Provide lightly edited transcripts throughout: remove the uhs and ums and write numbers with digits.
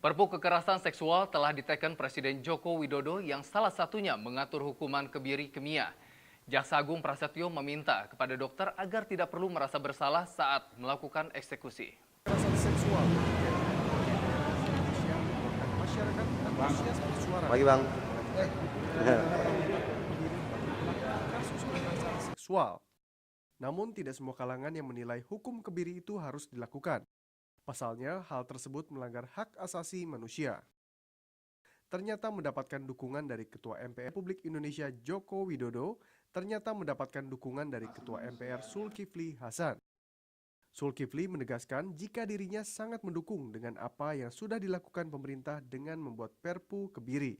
Perpu kekerasan seksual telah diteken Presiden Joko Widodo yang salah satunya mengatur hukuman kebiri kimia. Jaksa Agung Prasetyo meminta kepada dokter agar tidak perlu merasa bersalah saat melakukan eksekusi. Kekerasan seksual Indonesia membuatkan masyarakat antusias bersuara. Pagi Bang. Kasus kekerasan seksual. Namun tidak semua kalangan yang menilai hukum kebiri itu harus dilakukan. Pasalnya, hal tersebut melanggar hak asasi manusia. Ternyata mendapatkan dukungan dari Ketua MPR Republik Indonesia Joko Widodo, ternyata mendapatkan dukungan dari Ketua MPR Zulkifli Hasan. Zulkifli menegaskan jika dirinya sangat mendukung dengan apa yang sudah dilakukan pemerintah dengan membuat Perpu Kebiri.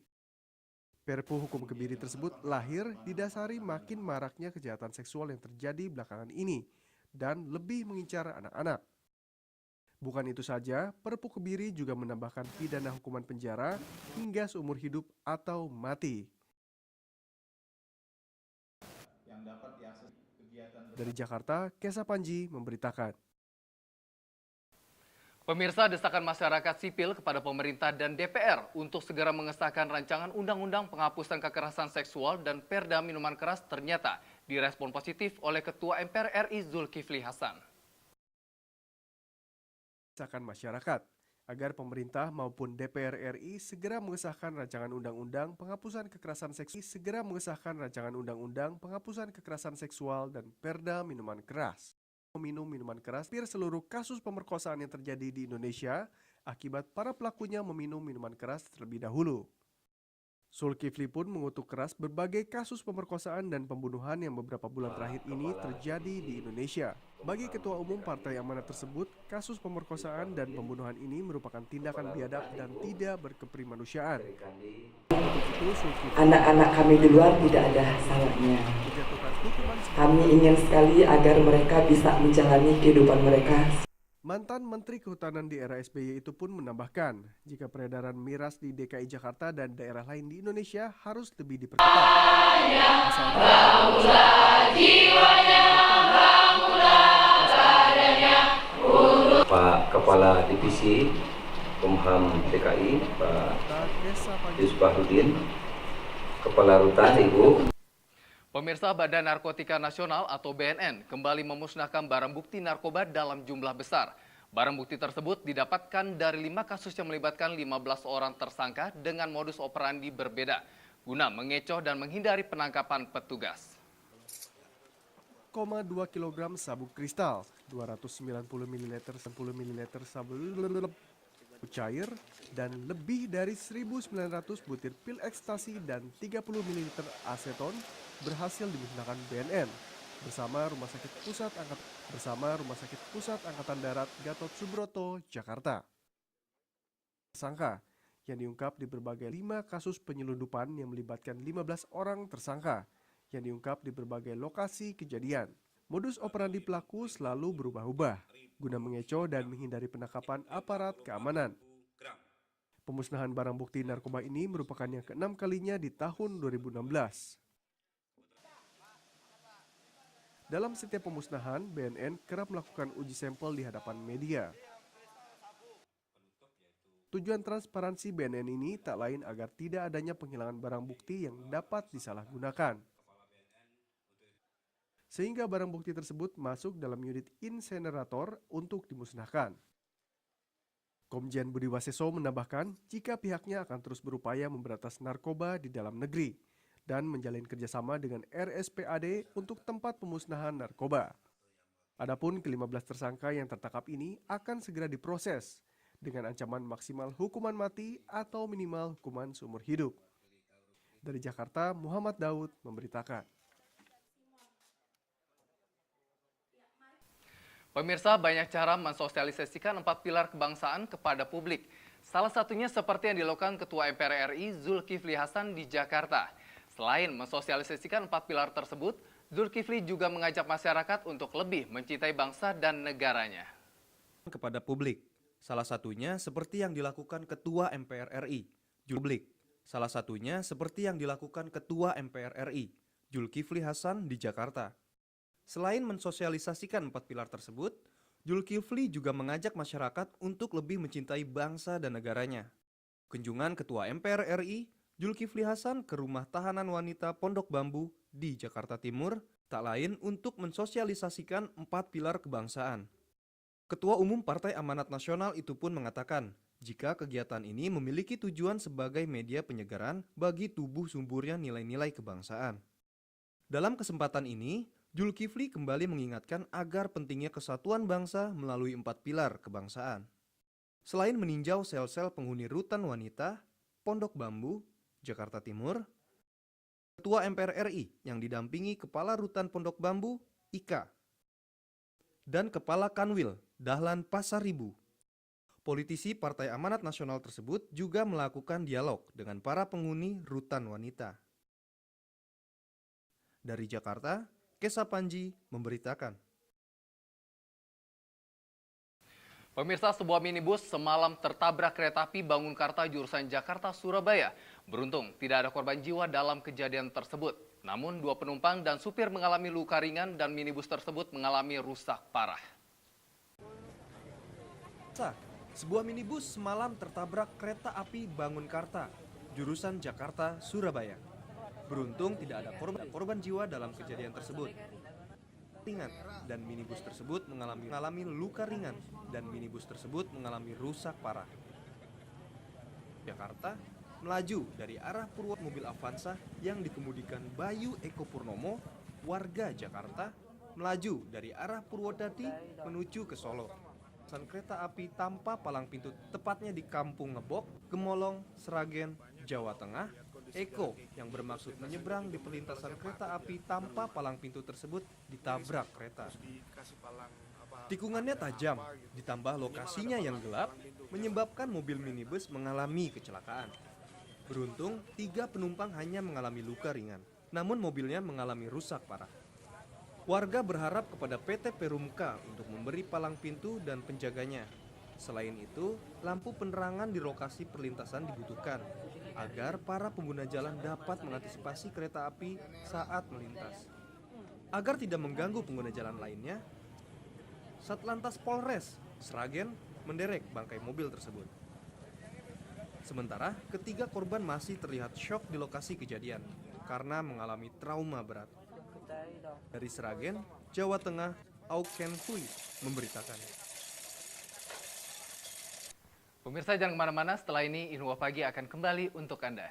Perpu hukum kebiri tersebut lahir didasari makin maraknya kejahatan seksual yang terjadi belakangan ini dan lebih mengincar anak-anak. Bukan itu saja, Perpu Kebiri juga menambahkan pidana hukuman penjara hingga seumur hidup atau mati. Dari Jakarta, Kesa Panji memberitakan. Pemirsa, desakan masyarakat sipil kepada pemerintah dan DPR untuk segera mengesahkan rancangan undang-undang penghapusan kekerasan seksual dan perda minuman keras ternyata direspon positif oleh Ketua MPR RI Zulkifli Hasan. Desakan masyarakat agar pemerintah maupun DPR RI segera mengesahkan rancangan undang-undang penghapusan kekerasan seksual dan perda minuman keras. Meminum minuman keras hampir seluruh kasus pemerkosaan yang terjadi di Indonesia akibat para pelakunya meminum minuman keras terlebih dahulu. Zulkifli pun mengutuk keras berbagai kasus pemerkosaan dan pembunuhan yang beberapa bulan terakhir ini terjadi di Indonesia. Bagi Ketua Umum Partai Amanat tersebut, kasus pemerkosaan dan pembunuhan ini merupakan tindakan biadab dan tidak berkeprimanusiaan. Untuk itu, anak-anak kami di luar tidak ada salahnya. Kami ingin sekali agar mereka bisa menjalani kehidupan mereka. Mantan Menteri Kehutanan di era SBY itu pun menambahkan, jika peredaran miras di DKI Jakarta dan daerah lain di Indonesia harus lebih diperketat. Pak Kepala Divisi Kumham DKI, Pak Yusbahrudin, Kepala Rutan, Ibu. Pemirsa, Badan Narkotika Nasional atau BNN kembali memusnahkan barang bukti narkoba dalam jumlah besar. Barang bukti tersebut didapatkan dari 5 kasus yang melibatkan 15 orang tersangka dengan modus operandi berbeda, guna mengecoh dan menghindari penangkapan petugas. 2 kg sabuk kristal, 290 ml sabu cair, dan lebih dari 1.900 butir pil ekstasi dan 30 ml aseton berhasil dimusnahkan BNN bersama Rumah Sakit Pusat Angkatan Darat Gatot Subroto, Jakarta. Tersangka yang diungkap di berbagai 5 kasus penyelundupan yang melibatkan 15 orang tersangka yang diungkap di berbagai lokasi kejadian. Modus operandi pelaku selalu berubah-ubah guna mengecoh dan menghindari penangkapan aparat keamanan. Pemusnahan barang bukti narkoba ini merupakan yang ke-6 kalinya di tahun 2016. Dalam setiap pemusnahan, BNN kerap melakukan uji sampel di hadapan media. Tujuan transparansi BNN ini tak lain agar tidak adanya penghilangan barang bukti yang dapat disalahgunakan. Sehingga barang bukti tersebut masuk dalam unit insenerator untuk dimusnahkan. Komjen Budi Waseso menambahkan jika pihaknya akan terus berupaya memberantas narkoba di dalam negeri dan menjalin kerjasama dengan RSPAD untuk tempat pemusnahan narkoba. Adapun ke-15 tersangka yang tertangkap ini akan segera diproses dengan ancaman maksimal hukuman mati atau minimal hukuman seumur hidup. Dari Jakarta, Muhammad Daud memberitakan. Pemirsa, banyak cara mensosialisasikan 4 pilar kebangsaan kepada publik. Salah satunya seperti yang dilakukan Ketua MPR RI Zulkifli Hasan di Jakarta. Selain mensosialisasikan 4 pilar tersebut, Zulkifli juga mengajak masyarakat untuk lebih mencintai bangsa dan negaranya. Kepada publik, salah satunya seperti yang dilakukan Ketua MPR RI, Zulkifli Hasan di Jakarta. Selain mensosialisasikan 4 pilar tersebut, Zulkifli juga mengajak masyarakat untuk lebih mencintai bangsa dan negaranya. Kunjungan Ketua MPR RI Zulkifli Hasan ke rumah tahanan wanita Pondok Bambu di Jakarta Timur tak lain untuk mensosialisasikan 4 pilar kebangsaan. Ketua Umum Partai Amanat Nasional itu pun mengatakan, jika kegiatan ini memiliki tujuan sebagai media penyegaran bagi tubuh sumburnya nilai-nilai kebangsaan. Dalam kesempatan ini, Zulkifli kembali mengingatkan agar pentingnya kesatuan bangsa melalui 4 pilar kebangsaan. Selain meninjau sel-sel penghuni rutan wanita, Pondok Bambu, Jakarta Timur, Ketua MPR RI yang didampingi Kepala Rutan Pondok Bambu, Ika, dan Kepala Kanwil, Dahlan Pasaribu. Politisi Partai Amanat Nasional tersebut juga melakukan dialog dengan para penghuni rutan wanita. Dari Jakarta, Kesa Panji memberitakan. Pemirsa, sebuah minibus semalam tertabrak kereta api Bangunkarta jurusan Jakarta-Surabaya. Beruntung, tidak ada korban jiwa dalam kejadian tersebut. Namun, 2 penumpang dan supir mengalami luka ringan dan minibus tersebut mengalami rusak parah. Sebuah minibus semalam tertabrak kereta api Bangunkarta, jurusan Jakarta-Surabaya. Beruntung tidak ada korban jiwa dalam kejadian tersebut. Ringan dan minibus tersebut mengalami luka ringan dan minibus tersebut mengalami rusak parah. Jakarta melaju dari arah mobil Avanza yang dikemudikan Bayu Eko Purnomo, warga Jakarta, melaju dari arah Purwodadi menuju ke Solo. Kereta api tanpa palang pintu tepatnya di Kampung Ngebok, Gemolong, Sragen, Jawa Tengah. Eko yang bermaksud menyeberang di perlintasan kereta api tanpa palang pintu tersebut ditabrak kereta. Tikungannya tajam, ditambah lokasinya yang gelap, menyebabkan mobil minibus mengalami kecelakaan. Beruntung, 3 penumpang hanya mengalami luka ringan, namun mobilnya mengalami rusak parah. Warga berharap kepada PT Perumka untuk memberi palang pintu dan penjaganya. Selain itu, lampu penerangan di lokasi perlintasan dibutuhkan agar para pengguna jalan dapat mengantisipasi kereta api saat melintas. Agar tidak mengganggu pengguna jalan lainnya, Satlantas Polres Sragen menderek bangkai mobil tersebut. Sementara, ketiga korban masih terlihat syok di lokasi kejadian karena mengalami trauma berat. Dari Sragen, Jawa Tengah, Auken Hui memberitakan. Pemirsa, jangan kemana-mana, setelah ini Info Pagi akan kembali untuk Anda.